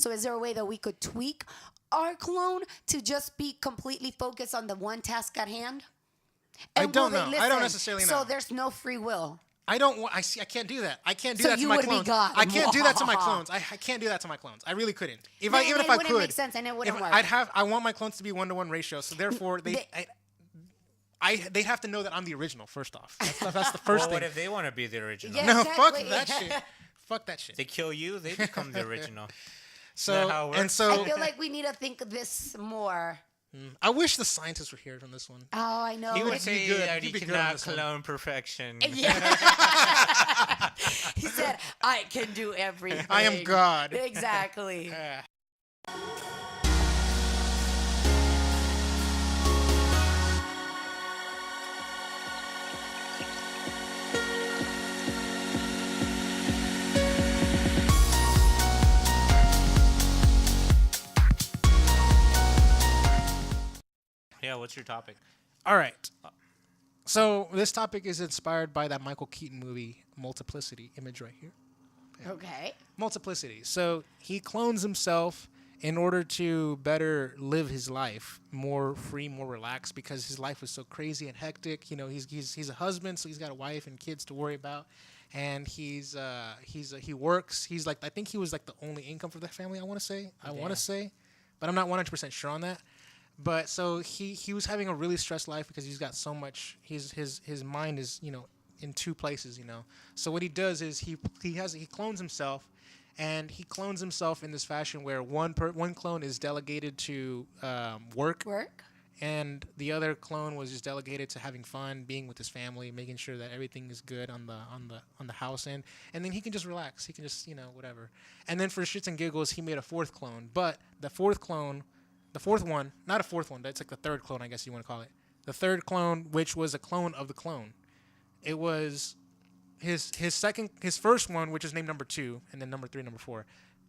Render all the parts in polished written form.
So is there a way that we could tweak our clone to just be completely focused on the one task at hand? I don't know. I don't necessarily know. So there's no free will. I can't do that. I can't do So that to you my would be clones. God. I can't do that to my clones. I can't do that to my clones. I really couldn't. Even if I could, it wouldn't make sense and it wouldn't work. I want my clones to be 1-to-1 ratio. So therefore, they have to know that I'm the original. First off, that's the first thing. What if they want to be the original? Yeah, No, exactly. fuck that shit. Fuck that shit. They kill you, they become the original. So I feel like we need to think of this more. I wish the scientists were here on this one. Oh, I know. He would It's- say good. that he You'd be good cannot on this one. clone perfection. Yeah. He said, I can do everything. I am God. Exactly. Yeah, what's your topic? All right. So this topic is inspired by that Michael Keaton movie, Multiplicity. Image right here. Okay. Multiplicity. So he clones himself in order to better live his life, more free, more relaxed, because his life was so crazy and hectic. You know, he's a husband, so he's got a wife and kids to worry about, and he works. He's like, I think he was like the only income for the family. I want to say, but I'm not 100% sure on that. But so he was having a really stressed life because he's got so much. His mind is, you know, in two places, you know. So what he does is he clones himself, and he clones himself in this fashion where one clone is delegated to work, and the other clone was just delegated to having fun, being with his family, making sure that everything is good on the house end, and then he can just relax. He can just, you know, whatever. And then for shits and giggles, he made a fourth clone, but the fourth one, not a fourth one, that's like the third clone, I guess you want to call it. The third clone, which was a clone of the clone. It was his first one, which is named number 2, and then number 3, number 4.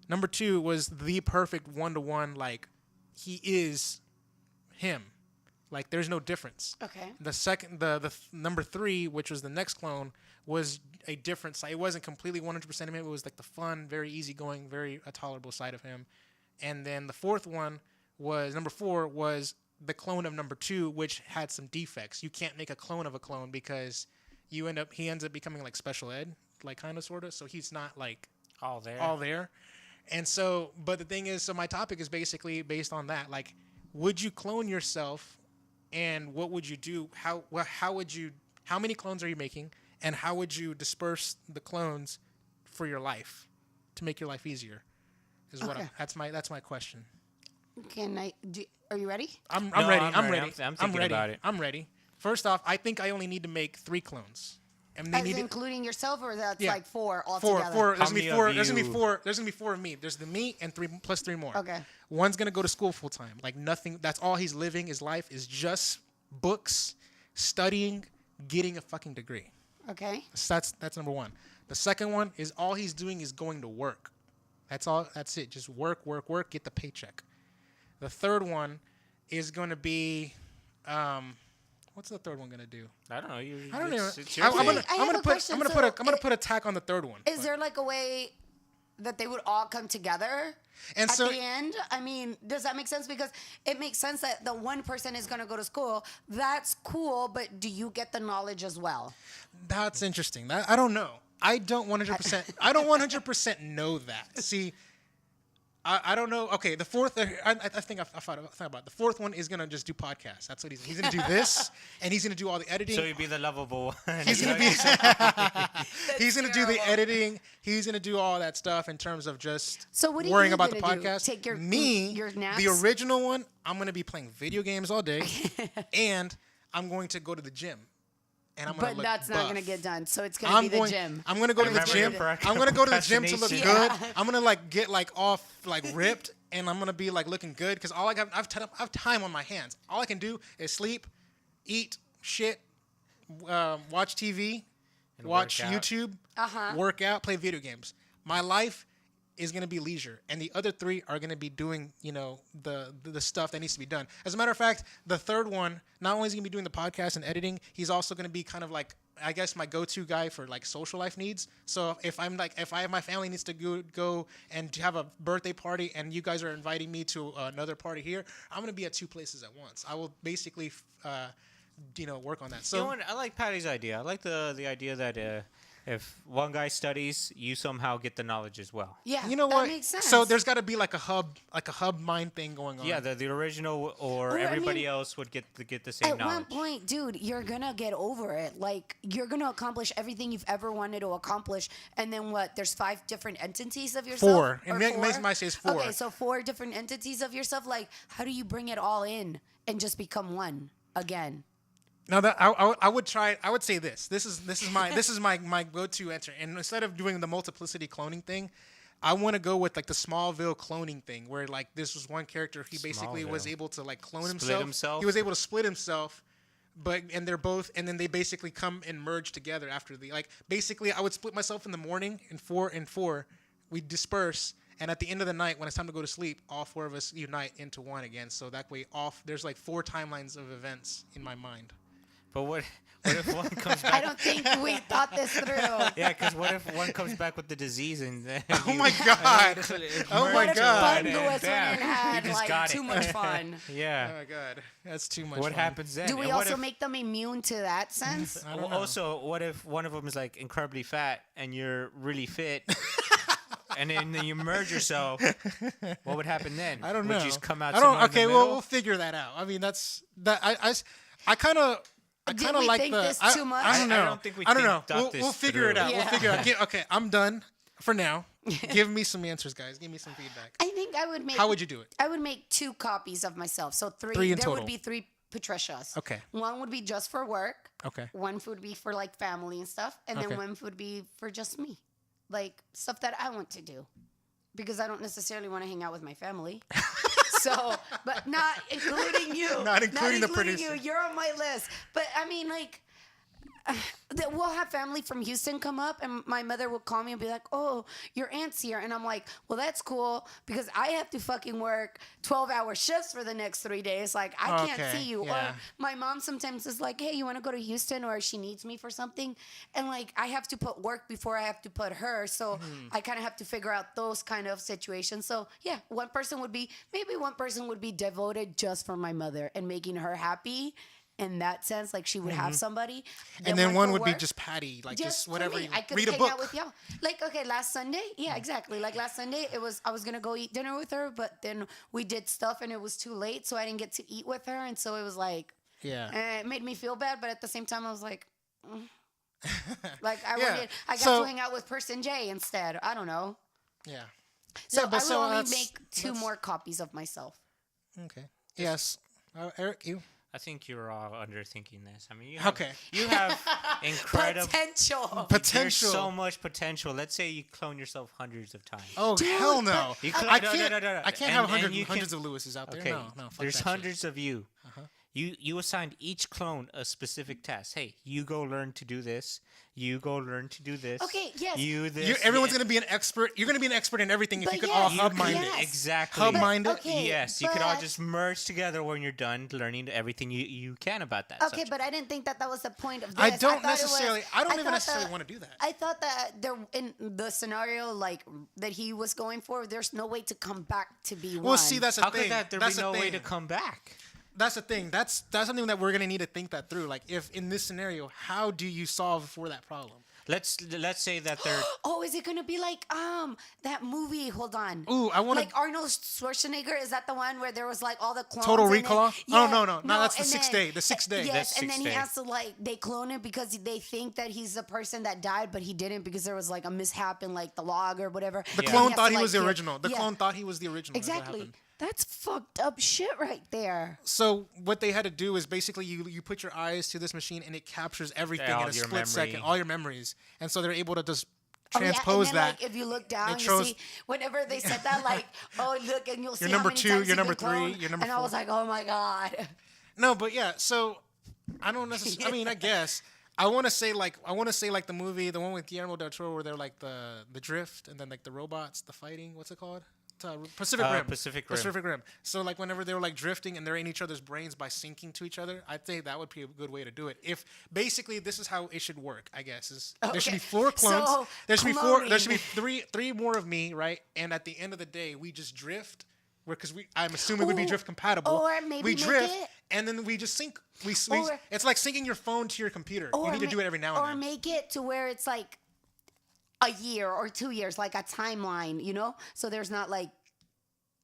Number 2 was the perfect 1-to-1, like, he is him. Like, there's no difference. Okay. The number 3, which was the next clone, was a different side. It wasn't completely 100% of him. It was like the fun, very easygoing, very tolerable side of him. And then the fourth one was number 4 was the clone of number 2, which had some defects. You can't make a clone of a clone because he ends up becoming like special ed, like kind of sort of. So he's not like all there. And so, but the thing is, so my topic is basically based on that. Like, would you clone yourself, and what would you do? How many clones are you making, and how would you disperse the clones for your life to make your life easier? That's my question. Are you ready? I'm ready. I'm ready. I'm thinking about it. I'm ready. First off, I think I only need to make 3 clones. And Including yourself, or that's like 4 altogether? 4. There's gonna be 4. There's gonna be 4 of me. There's the me and 3 plus 3 more. Okay. One's gonna go to school full time. Like nothing. That's all he's living. His life is just books, studying, getting a fucking degree. Okay. So that's number 1. The second one is all he's doing is going to work. That's all. That's it. Just work, get the paycheck. The third one is going to be, what's the third one going to do? I don't know. I don't know. I'm gonna put a tack on the third one. Is there like a way that they would all come together and at the end? I mean, does that make sense? Because it makes sense that the one person is going to go to school. That's cool, but do you get the knowledge as well? That's interesting. I don't know. I don't 100%. I don't 100% know that. See. I don't know. Okay, the fourth. I think I thought about it. The fourth one is gonna just do podcasts. That's what he's gonna do this, and he's gonna do all the editing. So he'd be the lovable one. He's gonna be. He's gonna do the editing. He's gonna do all that stuff in terms of just worrying about the podcast. Take your naps? The original one. I'm gonna be playing video games all day, and I'm going to go to the gym. And I'm but that's not going to get done. So it's going to be the gym. I'm going to go to the gym. I'm going to go to the gym to look good. I'm going to like get like off like ripped, and I'm going to be like looking good because all I have time on my hands. All I can do is sleep, eat, shit, watch TV, watch YouTube, work out, play video games. My life is going to be leisure, and the other 3 are going to be doing, the stuff that needs to be done. As a matter of fact, the third one, not only is he going to be doing the podcast and editing, he's also going to be kind of like, I guess, my go-to guy for like social life needs. So if my family needs to go and have a birthday party, and you guys are inviting me to another party here, I'm going to be at 2 places at once. I will basically, work on that. So You know what? I like Patty's idea. I like the idea that if one guy studies, you somehow get the knowledge as well. Yeah, you know that what? makes sense. So there's got to be like a hub mind thing going on. Yeah, the original or I everybody mean, else would get the same At knowledge. one point, dude, you're gonna get over it. Like, you're gonna accomplish everything you've ever wanted to accomplish, and then what? There's 5 different entities of yourself. 4. Or And 4? might say it's 4. Okay, so 4 different entities of yourself. Like, how do you bring it all in and just become one again? Now that I would try, I would say this. This is my go-to answer. And instead of doing the multiplicity cloning thing, I want to go with like the Smallville cloning thing, where like this was one character. He basically was Smallville. able to like clone Split himself? He was able to split himself, and they're both, and then they basically come and merge together after basically I would split myself in the morning in 4 and 4. We disperse. And at the end of the night, when it's time to go to sleep, all 4 of us unite into one again. So that way, there's like 4 timelines of events in my mind. But what if one comes back? I don't think we thought this through. Yeah, because what if one comes back with the disease and then Oh my God! Oh What my if God! Fun Lewis went and had just like got too it. much fun? Oh yeah. my God, that's too much. What fun. happens then? Do we And what also if- make them immune to that sense? I don't know. Also, what if one of them is like incredibly fat and you're really fit? And then you merge yourself. What would happen then? I don't know. Would you just come out? I don't. somewhere in the Okay, well, middle? we'll figure that out. I mean, that's that. I kind of. I Did kind of we like think the. this I, too much? I don't know. I don't think we I don't know. thought this We'll figure it through. out. Yeah. We'll figure it out. Okay, I'm done for now. Give me some answers, guys. Give me some feedback. I think I would make. How would you do it? I would make 2 copies of myself. So 3. 3 in there total. would be 3 Patricias. Okay. One would be just for work. Okay. One would be for like family and stuff, and Okay. then one would be for just me, like stuff that I want to do, because I don't necessarily want to hang out with my family. So, but not including you. Not including the you. producer. You're on my list. But I mean, like, we'll have family from Houston come up, and my mother will call me and be like, "Oh, your aunt's here," and I'm like, "Well, that's cool because I have to fucking work 12-hour shifts for the next 3 days. Like, I can't Okay, see you." yeah. Or my mom sometimes is like, "Hey, you want to go to Houston?" Or she needs me for something, and like I have to put work before I have to put her, so I kind of have to figure out those kind of situations. So yeah, one person would be devoted just for my mother and making her happy. In that sense, like she would have somebody, And then one for would be work. just Patty, like just For whatever. me. You, I could read a hang book. out with y'all. Like, okay, last Sunday, yeah, exactly. Like last Sunday, I was gonna go eat dinner with her, but then we did stuff and it was too late, so I didn't get to eat with her, and so it was like, Yeah. it made me feel bad, but at the same time, I was like, like Yeah. I got So- to hang out with Person J instead. I don't know. Yeah. So Yeah, but I would so only that's- make 2 that's- more copies of myself. Okay. Yes. Eric, you. I think you're all underthinking this. I mean, you have, Okay. you have incredible. Potential. There's Potential. so much potential. Let's say you clone yourself hundreds of times. Oh hell no! You clone- I no, can't. no, no, no. I can't And- have and you can- hundreds of Lewises out there. Okay, No. Fuck there's that hundreds of you. Uh-huh. You assigned each clone a specific task. Hey, you go learn to do this. You go learn to do this. Okay, yes. You this. Shit. Everyone's yeah. gonna be an expert. You're gonna be an expert in everything if But you could yes, all you hub could- mind yes. it. Exactly. Hub But- minded. okay, Yes, you could all but- just merge together when you're done learning everything you can about that. Okay, subject. but I didn't think that was the point of this. I thought don't it was- necessarily. I don't even thought necessarily that- want to do that. I thought that there in the scenario like that he was going for, there's no way to come back to be one. Well, see, that's the How thing. could that there that's be the no way thing. to come back? That's the thing. That's something that we're gonna need to think that through. Like, if in this scenario, how do you solve for that problem? Let's say that they're Oh, is it gonna be like that movie? Hold on. Ooh, I wanna- like Arnold Schwarzenegger. Is that the one where there was like all the clones? Total and then- Recall? Oh, no, that's the and sixth then- day, the sixth day. Yes, That's and then sixth he day. has to like they clone him because they think that he's the person that died, but he didn't because there was like a mishap in like the log or whatever. The And clone has thought to, he was the kill- original. The Yeah, clone thought he was the original. That's what Exactly. happened. That's fucked up shit right there. So what they had to do is basically you put your eyes to this machine and it captures everything All in a your split second, memory. all your memories, and so they're able to just Oh, yeah, transpose and then, that. Like, if you look down, It you shows- see whenever they said that, like, oh look, and you'll see You're how number many 2, times you're you've number been 3, cloned, you're number and 4. I was like, oh my god. No, but yeah. So I don't necessarily. I mean, I guess I want to say like the movie, the one with Guillermo del Toro, where they're like the drift and then like the robots, the fighting. What's it called? Pacific Rim. Pacific Rim. So like whenever they were like drifting and they're in each other's brains by syncing to each other, I'd say that would be a good way to do it. If basically this is how it should work, I guess is there should be 4 clones. So, there should be 4. There should be cloning. three more of me, right? And at the end of the day, we just drift. Because I'm assuming we'd be drift compatible. Or maybe we make drift it- and then we just sync. Or- It's like syncing your phone to your computer. You need to do it every now and Or then. make it to where it's like a year or 2 years, like a timeline, you know? So there's not like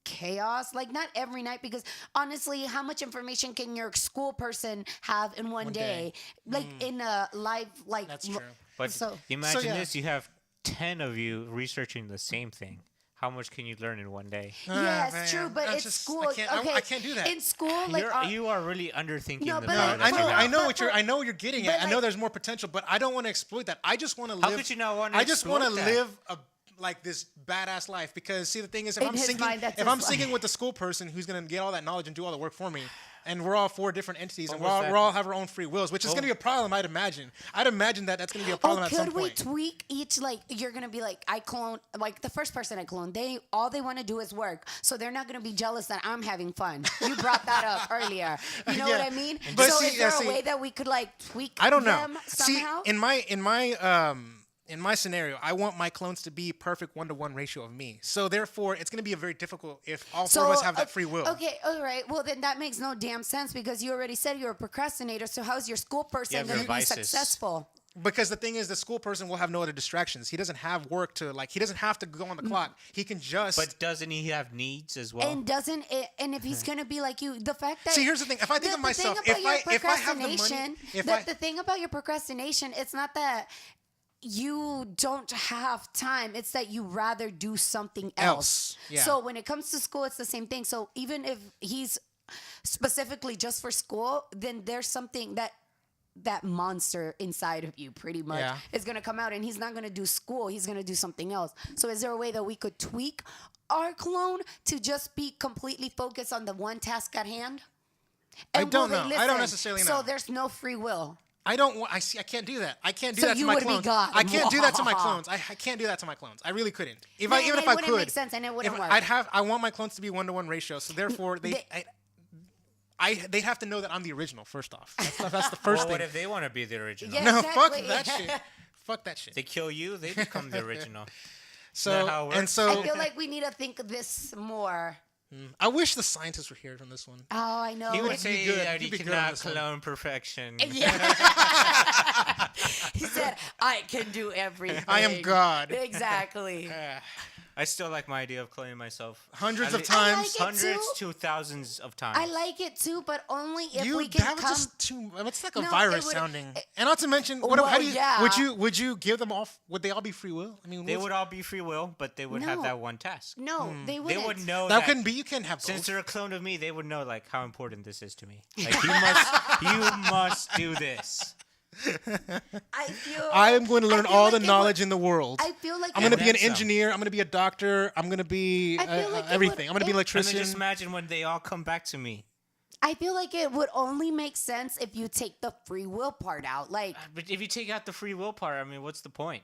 chaos, like not every night, because honestly, how much information can your school person have in one day? Like in a live, like That's true. But so imagine yeah. this: you have 10 of you researching the same thing. How much can you learn in one day? yes, man. true, but That's it's just- school. I can't- okay, I can't do that. in school, like You are really underthinking No, the but matter like, that you're I at. know but what you're. for- I know what you're getting but at. I know like- there's more potential, but I don't want to exploit that. I just want to live. How could you not want to I just want to exploit that? live like this badass life because see the thing is if In I'm his syncing mind, that's if his I'm life. syncing with the school person who's gonna get all that knowledge and do all the work for me. And we're all 4 different entities, and What was we that? all have our own free wills, which is going to be a problem, I'd imagine. I'd imagine that's going to be a problem oh, at some could we point. tweak each? Like, you're gonna be like, I clone, like the first person I clone. All they want to do is work, so they're not gonna be jealous that I'm having fun. You brought that up earlier. You know Yeah. what I mean? But so see- is there yeah, a see- way that we could like tweak I don't know. them somehow? See, in my scenario, I want my clones to be perfect 1-to-1 ratio of me. So therefore, it's going to be very difficult if all 4 of us have that free will. Okay, all right. Well, then that makes no damn sense because you already said you're a procrastinator. So how's your school person have going to your be vices. successful? Because the thing is, the school person will have no other distractions. He doesn't have work to he doesn't have to go on the clock. He can just. But doesn't he have needs as well? And doesn't it? And if he's gonna be like you, the fact that See, here's the thing. If I think of myself, if I have the money, the thing about your procrastination, it's not that you don't have time. It's that you rather do something else. Yeah. So when it comes to school, it's the same thing. So even if he's specifically just for school, then there's something that monster inside of you pretty much Yeah. is going to come out, and he's not going to do school. He's going to do something else. So is there a way that we could tweak our clone to just be completely focused on the one task at hand? I And don't will they know. I don't listen? necessarily So know. there's no free will. I don't. I see. I can't do that. I can't do So that to you my would be clones. God. I can't do that to my clones. I can't do that to my clones. I really couldn't. No, Even and if it I wouldn't could, make sense and it wouldn't work. I want my clones to be 1-to-1 ratio. So therefore, they'd have to know that I'm the original. First off, that's the first Well, thing. what if they want to be the original? Yeah. No, Exactly. fuck that shit. Fuck that shit. They kill you, they become the original. So that how it and works? so, I feel like we need to think of this more. I wish the scientists were here from this one. Oh, I know. He would It'd be say good. that You'd he be good on cannot this one. clone perfection. Yeah. He said, I can do everything. I am God. Exactly. I still like my idea of cloning myself. Hundreds At of le- times. like it Hundreds too. to thousands of times. I like it too, but only if You we can that was come. just too. It's like a No, virus it would- sounding. And not to mention, Well, how do you? yeah. Would you give them off? Would they all be free will? I mean, They what's- would all be free will, but they would have No. that one task. No, they They wouldn't. would know that that, couldn't be. You can't have since both. they're a clone of me, they would know like how important this is to me. Like you must do this. I feel. I am going to learn feel all like the it would- knowledge in the world. I feel like I'm it going to be would- an Then some. engineer. I'm going to be a doctor. I'm going to be I feel like it everything. would- I'm going to be an it- And then electrician. just imagine when they all come back to me. I feel like it would only make sense if you take the free will part out. Like, But if you take out the free will part, I mean, what's the point?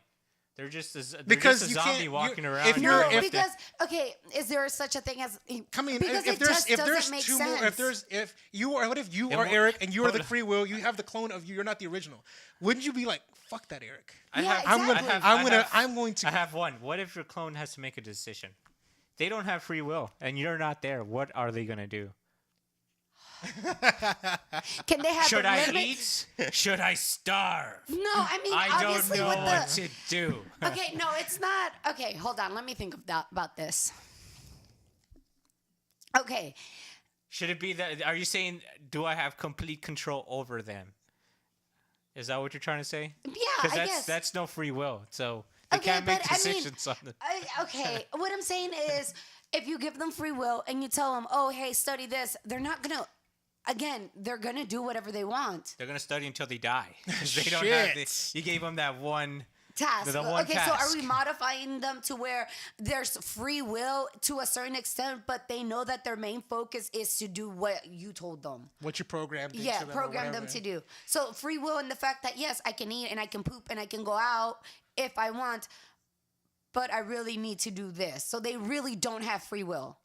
They're just a Because you zombie can't- walking you- around. if and you're- no, you're if- because okay, is there such a thing as? I mean, because if it there's just if there's doesn't make two sense. more, if you are, what if you Then are what- Eric and you are the hold on. free will? You have the clone of you. You're not the original. Wouldn't you be like, fuck that, Eric? I Yeah, have- I'm gonna, exactly. I'm going to. I have one. What if your clone has to make a decision? They don't have free will, and you're not there. What are they gonna do? Can they have? Should the I limit? eat? Should I starve? No, I mean I don't obviously know with what the. to do. Okay, no, it's not. Okay, hold on. Let me think about this. Okay, Should it be that? Are you saying do I have complete control over them? Is that what you're trying to say? yeah, Because I guess. that's no free will. So they Okay, can't make but I mean, decisions on the. Okay, what I'm saying is, if you give them free will and you tell them, "Oh, hey, study this," they're not gonna. Again, they're gonna do whatever they want. They're gonna study until they die. 'Cause they don't have Shit. you gave them that one task. The one Okay, so are we task. modifying them to where there's free will to a certain extent, but they know that their main focus is to do what you told them? What you programmed into Yeah, them or program them whatever. to do. So free will and the fact that yes, I can eat and I can poop and I can go out if I want, but I really need to do this. So they really don't have free will.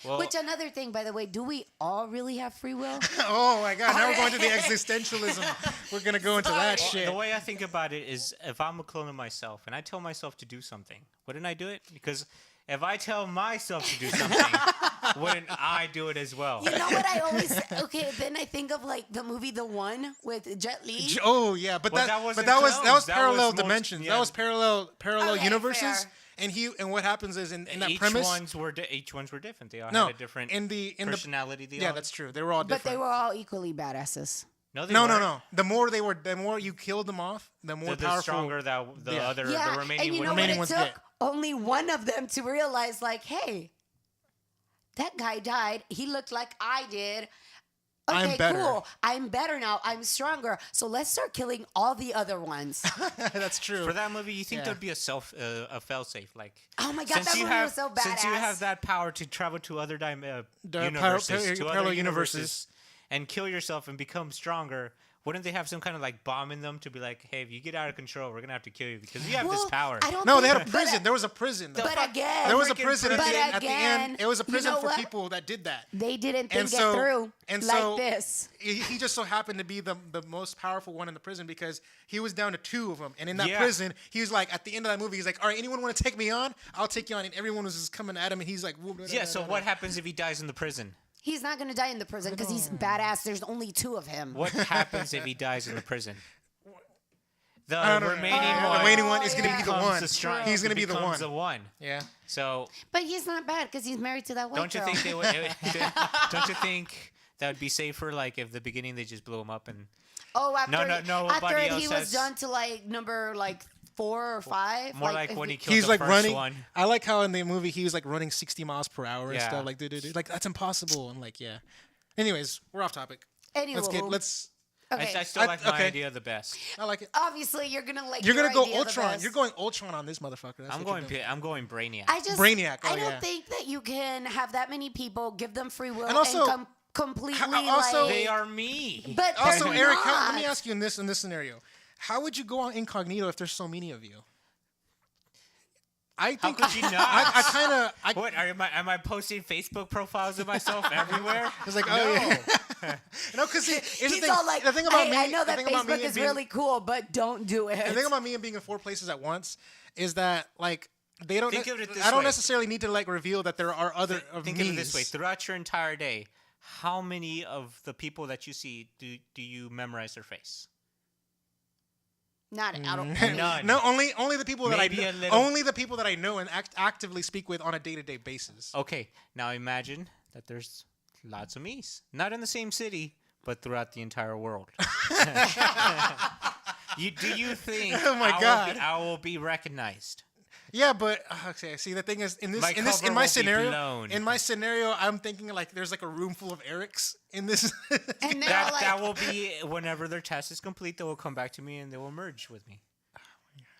Well, Which another thing, by the way, do we all really have free will? Oh my God! Now we're going to the existentialism. We're gonna go into that shit. the way I think about it is, if I'm a clone of myself and I tell myself to do something, wouldn't I do it? Because if I tell myself to do something, wouldn't I do it as well? You know what I always okay, then I think of like the movie The One with Jet Li. Oh yeah, but Well, that, that wasn't but that was clones. That parallel was multi- dimensions. yeah. That was parallel Okay, universes. fair. And what happens is in that each premise. ones were different. They all No, had a different in the personality. yeah, that's true. They were all But different. they were all equally badasses. No, they no, weren't. no. The more you killed them off, the more The powerful. stronger the Yeah. other Yeah, the remaining and you would know be. what remaining it ones took? get. Only one of them to realize, like, hey, that guy died. He looked like I did. I'm Okay, better. cool. I'm better now. I'm stronger. So let's start killing all the other ones. That's true. For that movie, you think Yeah. there'd be a fail-safe, like? Oh my God, that movie was so Since you badass. have that power to travel to other The universes, to parallel other universes. universes, and kill yourself and become stronger, wouldn't they have some kind of like bomb in them to be like, hey, if you get out of control, we're gonna have to kill you because you have this Well, power. I don't No, they think- had a prison. There was a prison. though. But again, There was a freaking prison at the, prison. end, at the end. But It was a again, prison you know for what? people that did that. they didn't think And so- it through and like so- this. He just so happened to be the most powerful one in the prison because he was down to 2 of them. And in that Yeah. prison, he was like, at the end of that movie, he's like, all right, anyone want to take me on? I'll take you on. And everyone was just coming at him. And he's like, whoop, Yeah. So what happens if he dies in the prison? He's not going to die in the prison because he's badass. There's only 2 of him. What happens if he dies in the prison? The I don't know. remaining Oh, one. The remaining one is going to yeah. be the becomes one. the strong- He's going to be the becomes one. the one. Yeah. So But he's not bad because he's married to that white don't you girl. think they would? Don't you think that would be safer? Like if the beginning they just blew him up and Oh, after, nobody after he else was has- done to like number like 4 or 5. more like if when he it- killed He's the like first running. one. I like how in the movie he was like running 60 miles per hour and Yeah. stuff. Like, like that's impossible. And like, yeah. Anyways, we're off topic. Anywho, Let's. okay. I still like my okay. idea the best. I like it. Obviously, you're gonna like. You're your gonna go idea the Ultron. best. You're going Ultron on this motherfucker. That's I'm what you're doing. going Brainiac. I just Brainiac, I oh, don't yeah. think that you can have that many people, give them free will, And also- completely also- like. They are me. But Also, they're Eric, not. let me ask you in this scenario, how would you go on incognito if there's so many of you? I How think could you not? I kind of What am I posting Facebook profiles of myself everywhere? It's like, oh yeah. No, because here's the He's thing. all like, the thing about hey, me, I know the that thing about me Facebook is being- really cool, but don't do it. The thing about me and being in 4 places at once is that like they don't. Think of it this I don't way. necessarily need to like reveal that there are other of Think me's. of it this way: throughout your entire day, how many of the people that you see do you memorize their face? Not out of None. No, only the people Maybe that a I little- only the people that I know and actively speak with on a day-to-day basis. Okay, now imagine that there's lots of me's, not in the same city, but throughout the entire world. Do you think Oh my God. I will be recognized? Yeah, but okay. See, the thing is, in My my cover will be blown. scenario, I'm thinking like there's like a room full of Erics in this. And they're That like, that will be whenever their test is complete. They will come back to me and they will merge with me.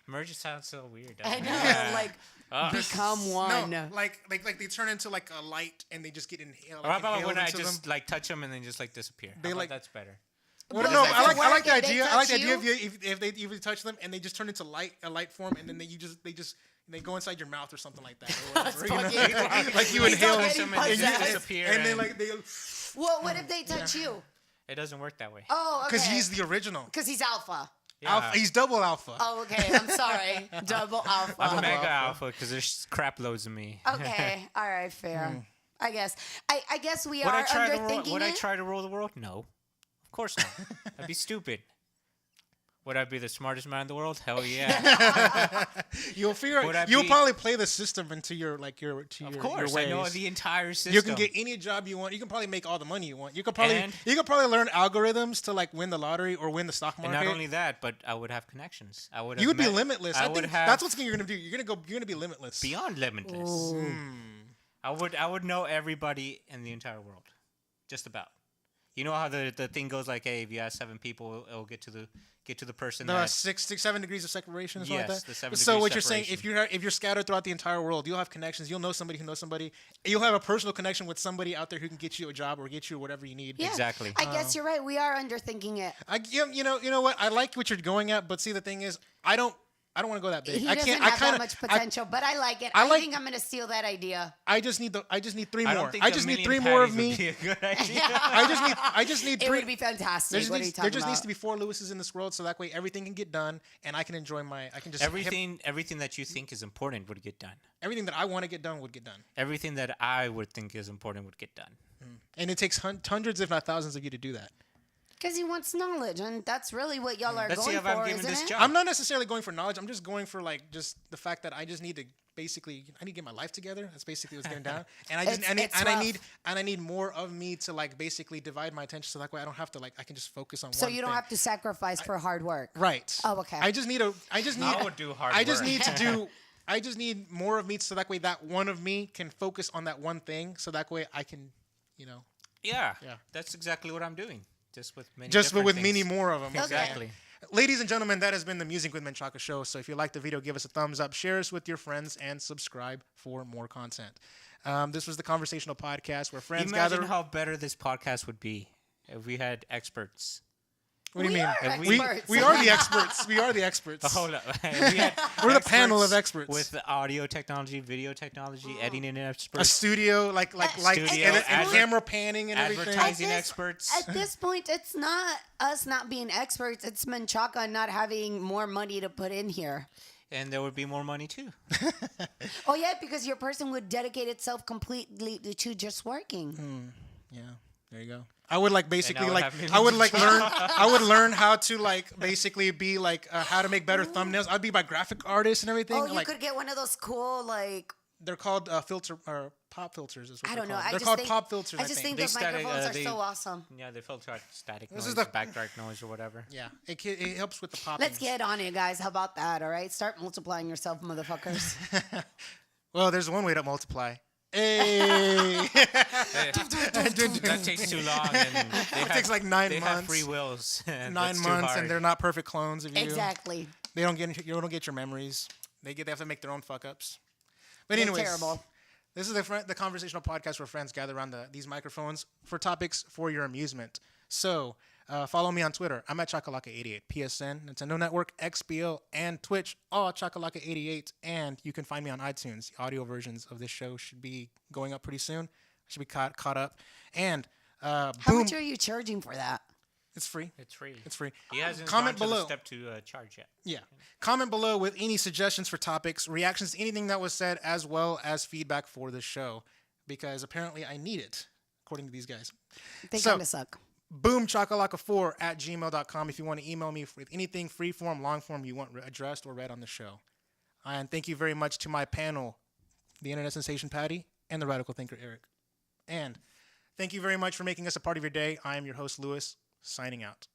Merge sounds so weird. I doesn't know, it? Yeah. like become one. No, like they turn into like a light and they just get inhaled. Or how about inhaled when I into just them. like touch them and then just like disappear? They, How about like- that's better. Well, Well, no, does I it like the work if they idea. I like the touch idea you? if they even touch them and they just turn into a light form and then they go inside your mouth or something like that. Or whatever, you know? fucking- like you He's inhale already and Touch them and they possessed. just disappear. and then like they Well, what if they touch you? it doesn't work that way. Oh, okay. because he's the original. Because he's alpha. Yeah. Alpha, he's double alpha. Oh, okay. I'm sorry. Double alpha. I'm mega alpha. alpha because there's crap loads of me. Okay. All right. Fair. Hmm. I guess. I guess we Would I are try to underthinking would I it. try to rule the world? No, of course not. That'd be stupid. Would I be the smartest man in the world? Hell yeah. You'll figure. Would I You'll be- probably play the system into your like your to Of your, course, your I know ways. the entire system. You can get any job you want. You can probably make all the money you want. You could probably And- learn algorithms to like win the lottery or win the stock And market. not only that, but I would have connections. I would. you have would be met- limitless. I would think have that's what you're gonna do. You're gonna be limitless. beyond limitless. Ooh. I would know everybody in the entire world, just about. You know how the thing goes like, hey, if you ask 7 people, it'll get to the person The that 7 degrees of separation or something like Yes, that? the 7 So degrees what you're saying, separation. if you're scattered throughout the entire world, you'll have connections. You'll know somebody who knows somebody. You'll have a personal connection with somebody out there who can get you a job or get you whatever you need. Yeah, Exactly. I guess you're right. We are underthinking it. You know what? I like what you're going at, but see, the thing is, I don't want to go that big. He I doesn't can't. have I kind that of much potential, but I like it. I I like- think I'm gonna steal that idea. I just need 3 I more. don't think I a just need million 3 more of patties would me. be a good idea. I just need It 3. would be fantastic. There just, What are you needs, talking there just about? needs to be 4 Lewises in this world, so that way everything can get done, and I can enjoy I can just everything that you think is important would get done. everything that I want to get done would get done, Everything that I would think is important would get done. and it takes hundreds, if not thousands, of you to do that. Because he wants knowledge, and that's really what y'all are Let's see going if I'm for, given isn't this it? job. I'm not necessarily going for knowledge. I'm just going for just the fact that I just need to basically I need to get my life together. That's basically what's going down, and I need more of me to basically divide my attention, so that way I don't have to I can just focus on So one you don't thing. have to sacrifice for hard work. Right. Oh, okay. I just need I would do hard I just work. need to do I just need more of me, so that way that one of me can focus on that one thing, so that way I can, Yeah, Yeah. that's exactly what I'm doing. Just with many just different with things. many more of them. Exactly. Ladies and gentlemen, that has been the Musing with Menchaca show. So if you like the video, give us a thumbs up, share us with your friends, and subscribe for more content. This was the conversational podcast where friends Imagine gather. how better this podcast would be if we had experts. What do you We mean? are We experts. we are the experts. We are the experts. Hold up. We're the panel of experts. with the audio technology, video technology, editing A experts, studio, Studio, and camera panning and everything. advertising At experts. At this point, it's not us not being experts. It's Menchaca not having more money to put in here. And there would be more money too. Oh, yeah, because your person would dedicate itself completely to just working. Yeah, there you go. I would basically would have I would millions of learn I would learn how to basically be how to make better thumbnails. I'd be my graphic artist and everything. Oh, you could get one of those cool, They're called filter or pop filters. Is what I they're don't know. called. I They're just called think, pop filters. I just think They those static, microphones are they- so awesome. Yeah, they filter out static This noise, is the- background noise, or whatever. Yeah, it helps with the popping. Let's get on it, guys. How about that? All right, start multiplying yourself, motherfuckers. Well, there's one way to multiply. Hey. That takes too long. And It takes 9 they months. have free wills. and 9 that's too months, hard. and they're not perfect clones of you. Exactly. They don't get your memories. They have to make their own fuck ups. But They're anyways, terrible. this is the conversational podcast where friends gather around these microphones for topics for your amusement. So follow me on Twitter. I'm at Chakalaka88, PSN, Nintendo Network, XBL, and Twitch, all Chakalaka88. And you can find me on iTunes. The audio versions of this show should be going up pretty soon. Should be caught up. And How boom, much are you charging for that? it's free. It's free. It's free. He hasn't Comment gone to below. the step to charge yet. Yeah. Comment below with any suggestions for topics, reactions to anything that was said, as well as feedback for the show, because apparently I need it, according to these guys. They So- kind of suck. boomchakalaka4@gmail.com if you want to email me with anything free form, long form you want addressed or read on the show. And thank you very much to my panel, the internet sensation Patty and the radical thinker Eric. And thank you very much for making us a part of your day. I am your host, Luis, signing out.